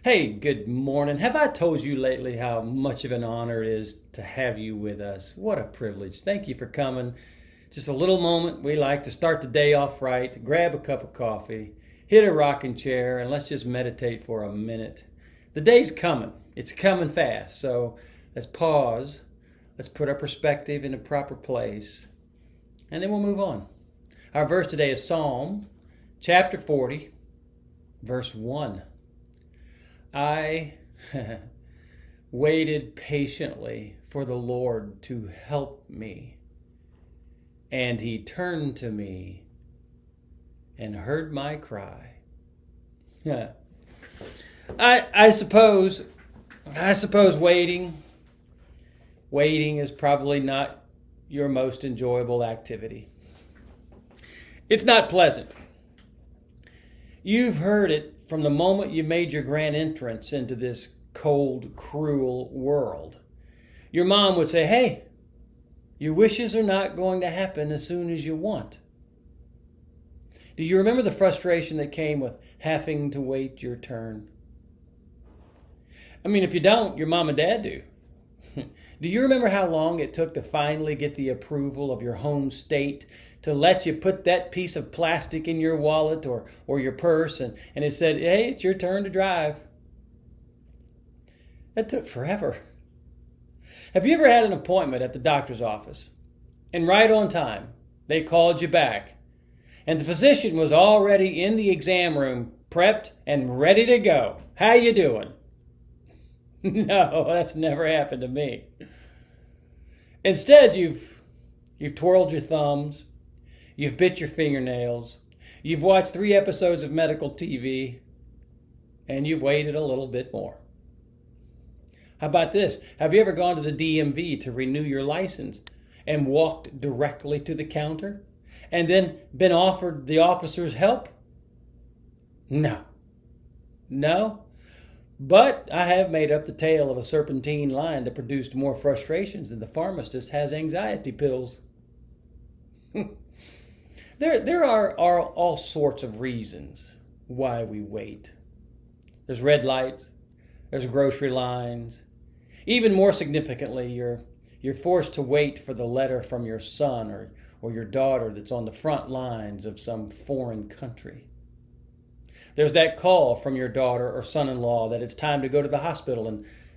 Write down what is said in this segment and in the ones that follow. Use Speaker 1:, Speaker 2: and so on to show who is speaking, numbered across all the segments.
Speaker 1: Hey, good morning. Have I told you lately how much of an honor it is to have you with us? What a privilege. Thank you for coming. Just a little moment. We like to start the day off right, grab a cup of coffee, hit a rocking chair, and let's just meditate for a minute. The day's coming. It's coming fast. So let's pause. Let's put our perspective in a proper place, and then we'll move on. Our verse today is Psalm chapter 40, verse 1. I waited patiently for the Lord to help me, and he turned to me and heard my cry. I suppose waiting is probably not your most enjoyable activity. It's not pleasant. You've heard it from the moment you made your grand entrance into this cold, cruel world. Your mom would say, "Hey, your wishes are not going to happen as soon as you want." Do you remember the frustration that came with having to wait your turn? I mean, if you don't, your mom and dad do. Do you remember how long it took to finally get the approval of your home state to let you put that piece of plastic in your wallet or your purse and it said, "Hey, it's your turn to drive"? That took forever. Have you ever had an appointment at the doctor's office and right on time they called you back and the physician was already in the exam room, prepped and ready to go? "How you doing?" No, that's never happened to me. Instead, you've twirled your thumbs, you've bit your fingernails, you've watched 3 episodes of medical TV, and you've waited a little bit more. How about this? Have you ever gone to the DMV to renew your license and walked directly to the counter and then been offered the officer's help? No. No? But I have made up the tale of a serpentine line that produced more frustrations than the pharmacist has anxiety pills. There are all sorts of reasons why we wait. There's red lights, there's grocery lines. Even more significantly, you're forced to wait for the letter from your son or your daughter that's on the front lines of some foreign country. There's that call from your daughter or son-in-law that it's time to go to the hospital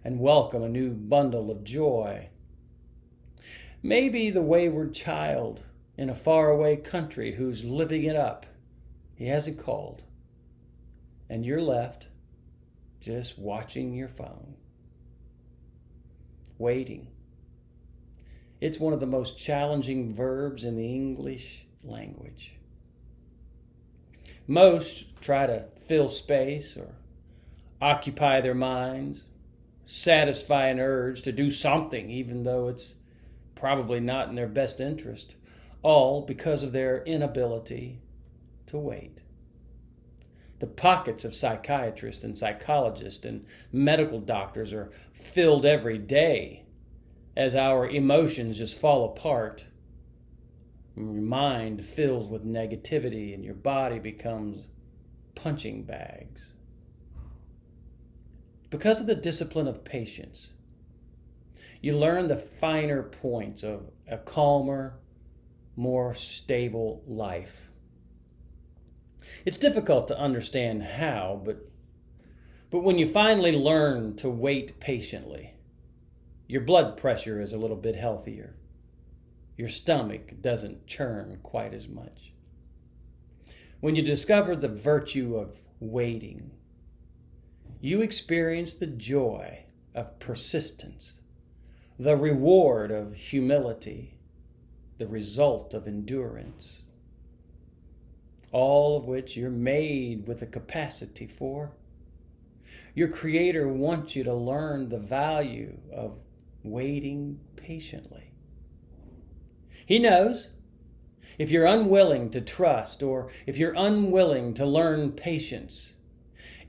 Speaker 1: and welcome a new bundle of joy. Maybe the wayward child in a faraway country who's living it up. He hasn't called. And you're left just watching your phone. Waiting. It's one of the most challenging verbs in the English language. Most try to fill space or occupy their minds, satisfy an urge to do something even though it's probably not in their best interest, all because of their inability to wait. The pockets of psychiatrists and psychologists and medical doctors are filled every day as our emotions just fall apart. Your mind fills with negativity and your body becomes punching bags. Because of the discipline of patience, you learn the finer points of a calmer, more stable life. It's difficult to understand how, but when you finally learn to wait patiently, your blood pressure is a little bit healthier. Your stomach doesn't churn quite as much. When you discover the virtue of waiting, you experience the joy of persistence, the reward of humility, the result of endurance, all of which you're made with a capacity for. Your Creator wants you to learn the value of waiting patiently. He knows if you're unwilling to trust or if you're unwilling to learn patience,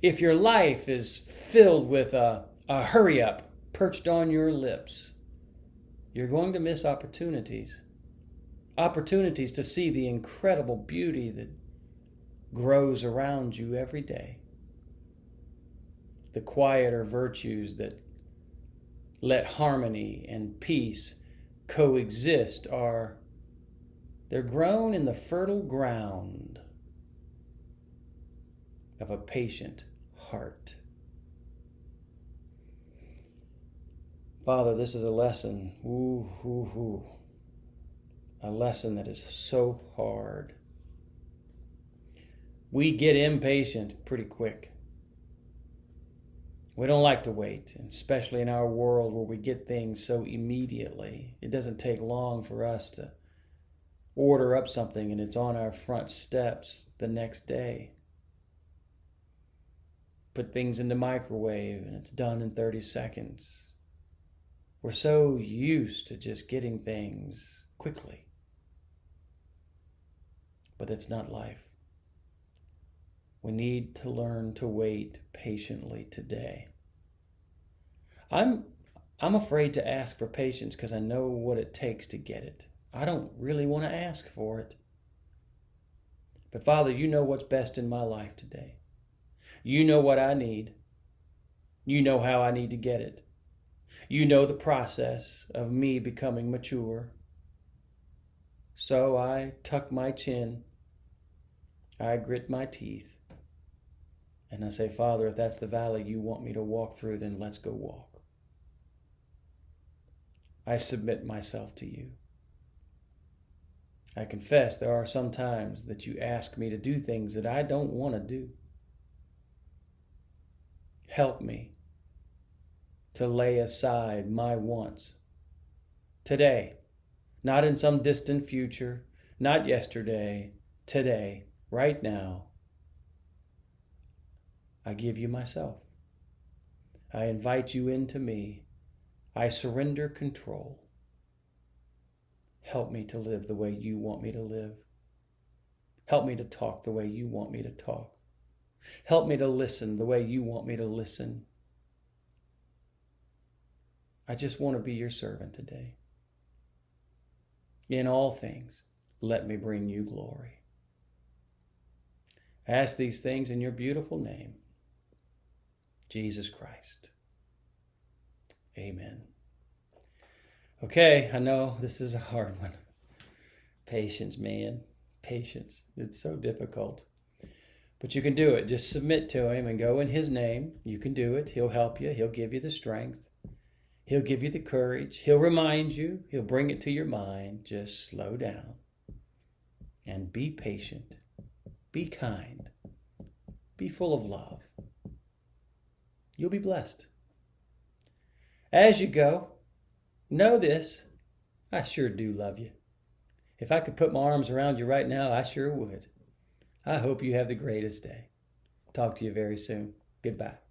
Speaker 1: if your life is filled with a hurry up perched on your lips, you're going to miss opportunities to see the incredible beauty that grows around you every day. the quieter virtues that let harmony and peace coexist they're grown in the fertile ground of a patient heart. Father, this is a lesson, a lesson that is so hard. We get impatient pretty quick. We don't like to wait, especially in our world where we get things so immediately. It doesn't take long for us to order up something and it's on our front steps the next day. Put things in the microwave and it's done in 30 seconds. We're so used to just getting things quickly. But that's not life. We need to learn to wait patiently today. I'm afraid to ask for patience because I know what it takes to get it. I don't really want to ask for it. But Father, you know what's best in my life today. You know what I need. You know how I need to get it. You know the process of me becoming mature. So I tuck my chin. I grit my teeth. And I say, Father, if that's the valley you want me to walk through, then let's go walk. I submit myself to you. I confess there are some times that you ask me to do things that I don't want to do. Help me to lay aside my wants today, not in some distant future, not yesterday, today, right now. I give you myself. I invite you into me. I surrender control. Help me to live the way you want me to live. Help me to talk the way you want me to talk. Help me to listen the way you want me to listen. I just want to be your servant today. In all things, let me bring you glory. I ask these things in your beautiful name, Jesus Christ. Amen. Okay, I know this is a hard one. Patience, man. Patience. It's so difficult. But you can do it. Just submit to him and go in his name. You can do it. He'll help you. He'll give you the strength. He'll give you the courage. He'll remind you. He'll bring it to your mind. Just slow down and be patient. Be kind. Be full of love. You'll be blessed. As you go, know this, I sure do love you. If I could put my arms around you right now, I sure would. I hope you have the greatest day. Talk to you very soon. Goodbye.